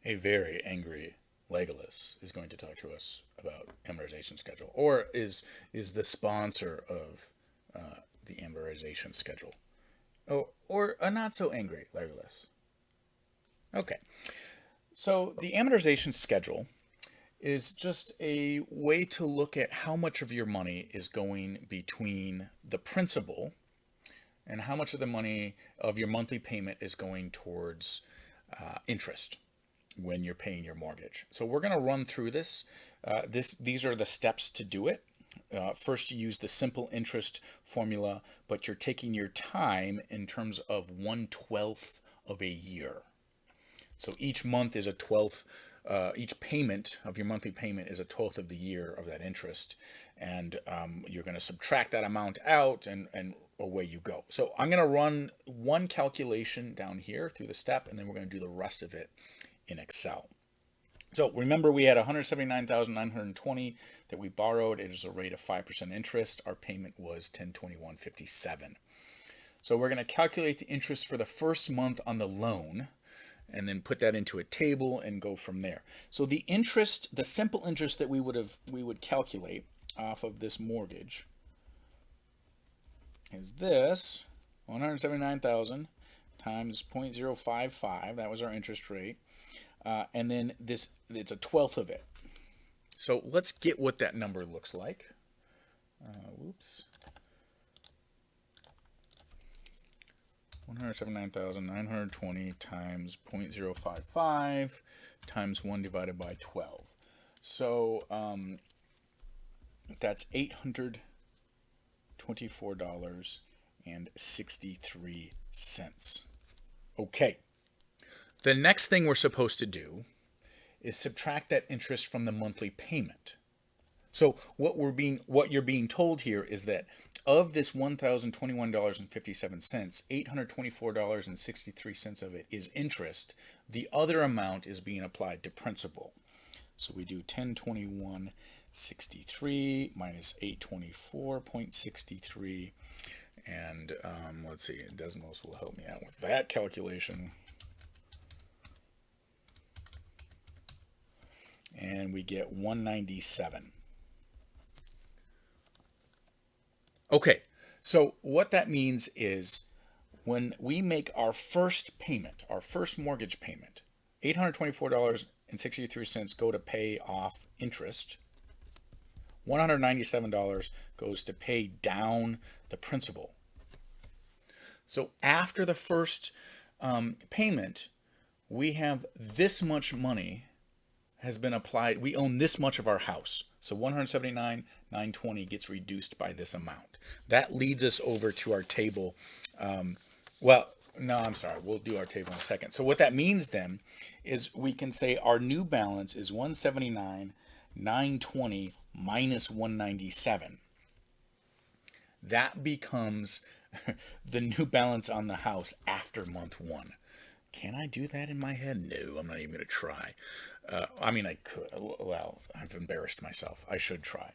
A very angry Legolas is going to talk to us about amortization schedule, or is the sponsor of the amortization schedule, or a not so angry Legolas. Okay, so the amortization schedule is just a way to look at how much of your money is going between the principal and how much of the money of your monthly payment is going towards interest when you're paying your mortgage. So we're going to run through this. These are the steps to do it. First, you use the simple interest formula, but you're taking your time in terms of 1/12 of a year. So each month is a 12th. Each payment of your monthly payment is a 12th of the year of that interest, and you're going to subtract that amount out, and away you go. So I'm going to run one calculation down here through the step, and then we're going to do the rest of it in Excel. So remember, we had 179,920 that we borrowed. It is a rate of 5% interest. Our payment was 1021.57. So we're going to calculate the interest for the first month on the loan, and then put that into a table and go from there. So the interest, the simple interest that we would calculate off of this mortgage is this 179,000 times 0.055. That was our interest rate. And then this, it's a 12th of it. So let's get what that number looks like. Whoops. 179,920 times 0.055 times 1 divided by 12. So that's $824.63. Okay. The next thing we're supposed to do is subtract that interest from the monthly payment. So what you're being told here is that of this $1,021.57, $824.63 of it is interest. The other amount is being applied to principal. So we do 1021.63 minus 824.63, and let's see, Desmos will help me out with that calculation. And we get 197. Okay, so what that means is when we make our first payment, our first mortgage payment, $824.63 go to pay off interest. $197 goes to pay down the principal. So after the first payment, we have this much money has been applied. We own this much of our house. So 179,920 gets reduced by this amount. That leads us over to our table. Well, no, I'm sorry. We'll do our table in a second. So what that means then is we can say our new balance is 179,920 minus 197. That becomes the new balance on the house after month one. Can I do that in my head? No, I'm not even going to try. I mean, I could. Well, I've embarrassed myself. I should try.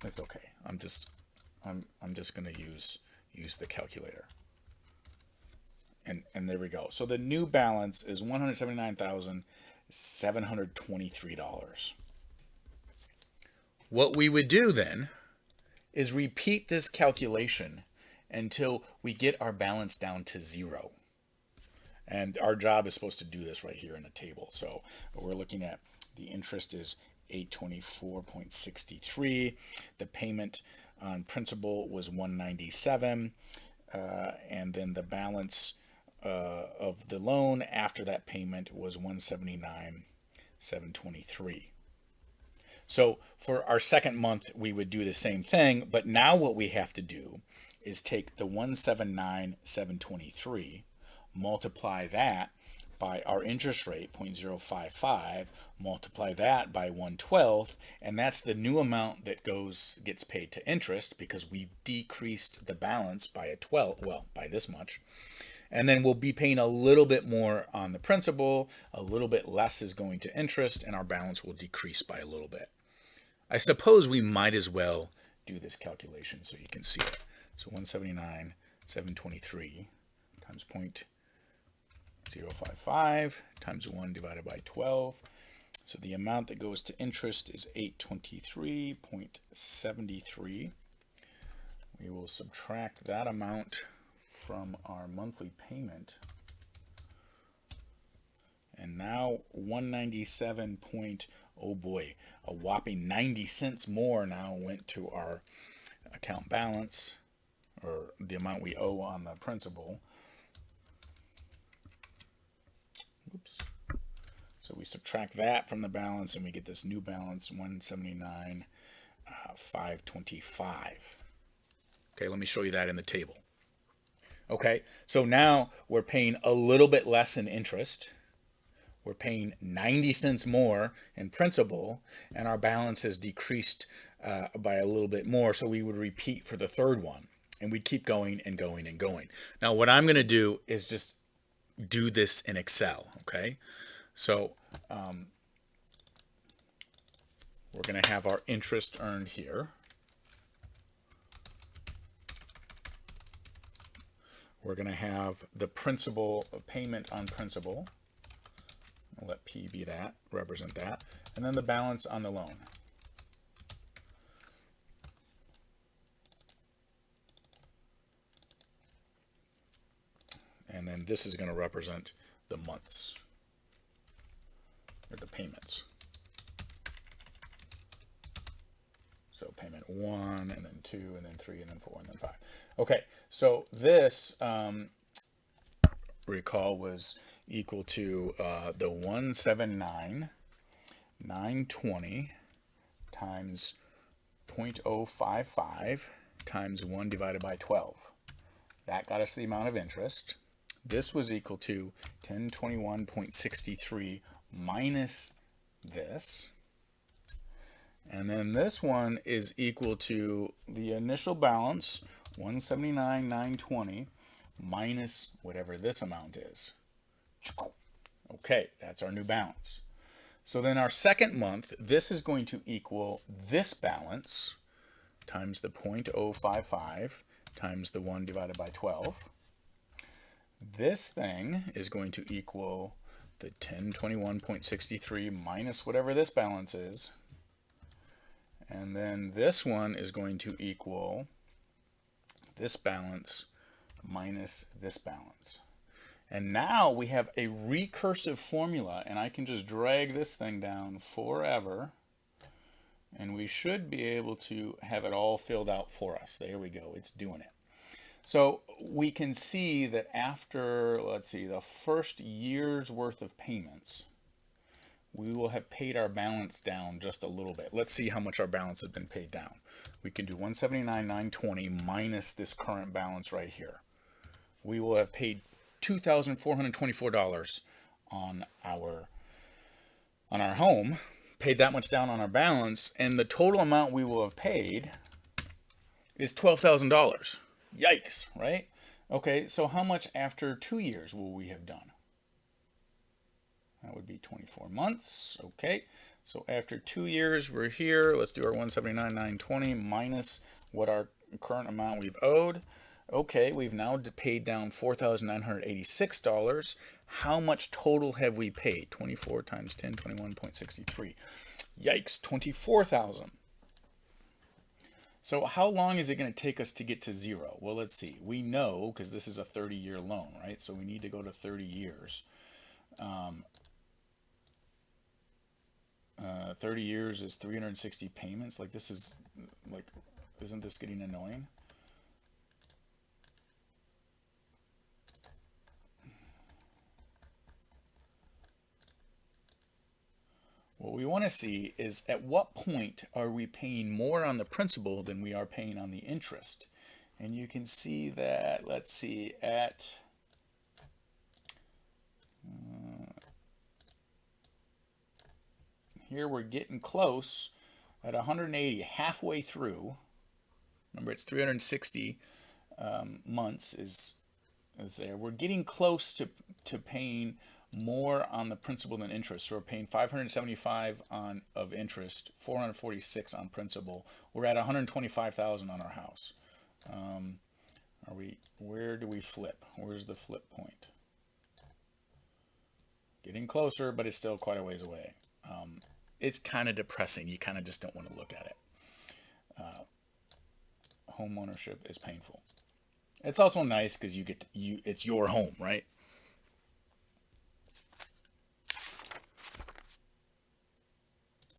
It's okay. I'm just going to use the calculator. And there we go. So the new balance is $179,723. What we would do then is repeat this calculation until we get our balance down to zero. And our job is supposed to do this right here in the table. So we're looking at the interest is 824.63. The payment on principal was 197, and then the balance of the loan after that payment was 179,723. So for our second month, we would do the same thing, but now what we have to do is take the 179,723, multiply that by our interest rate, 0.055, multiply that by 1/12, and that's the new amount that gets paid to interest because we've decreased the balance by a 12, well, by this much. And then we'll be paying a little bit more on the principal, a little bit less is going to interest, and our balance will decrease by a little bit. I suppose we might as well do this calculation so you can see it. So 179,723 times 0.055 times 1 divided by 12. So the amount that goes to interest is 823.73. We will subtract that amount from our monthly payment. And now 197 point, oh boy, a whopping 90 cents more now went to our account balance, or the amount we owe on the principal. Oops. So we subtract that from the balance and we get this new balance, 179,525. Okay, let me show you that in the table. Okay, so now we're paying a little bit less in interest. We're paying 90 cents more in principal, and our balance has decreased by a little bit more, so we would repeat for the third one, and we'd keep going and going and going. Now, what I'm going to do is just do this in Excel, okay? So we're going to have our interest earned here. We're going to have the principal payment on principal. I'll let P be that, represent that. And then the balance on the loan. And then this is going to represent the months, or the payments. So payment 1, and then 2, and then 3, and then 4, and then 5. Okay, so this, recall, was equal to the 179,920 times 0.055 times 1 divided by 12. That got us the amount of interest. This was equal to 1021.63 minus this. And then this one is equal to the initial balance, 179,920, minus whatever this amount is. Okay, that's our new balance. So then our second month, this is going to equal this balance times the 0.055 times the 1 divided by 12. This thing is going to equal the 1021.63 minus whatever this balance is. And then this one is going to equal this balance minus this balance. And now we have a recursive formula, and I can just drag this thing down forever, and we should be able to have it all filled out for us. There we go, it's doing it. So we can see that after, let's see, the first year's worth of payments, we will have paid our balance down just a little bit. Let's see how much our balance has been paid down. We can do 179,920 minus this current balance right here. We will have paid $2,424 on our home, paid that much down on our balance, and the total amount we will have paid is $12,000. Yikes, right? Okay, so how much after 2 years will we have done? That would be 24 months. Okay, so after 2 years, we're here. Let's do our 179,920 minus what our current amount we've owed. Okay, we've now paid down $4,986. How much total have we paid? 24 times 10, 21.63. Yikes, 24,000. So how long is it going to take us to get to zero? Well, let's see. We know, because this is a 30-year loan, right? So we need to go to 30 years. 30 years is 360 payments. Like, this is, like, isn't this getting annoying? What we want to see is at what point are we paying more on the principal than we are paying on the interest. And you can see that, let's see, at here we're getting close at 180, halfway through. Remember, it's 360 months is there. We're getting close to paying more on the principal than interest. So we're paying 575 of interest, 446 on principal. We're at 125,000 on our house. Where do we flip? Where's the flip point? getting closer, but it's still quite a ways away. It's kind of depressing. You kind of just don't want to look at it. Home ownership is painful. It's also nice because it's your home, right?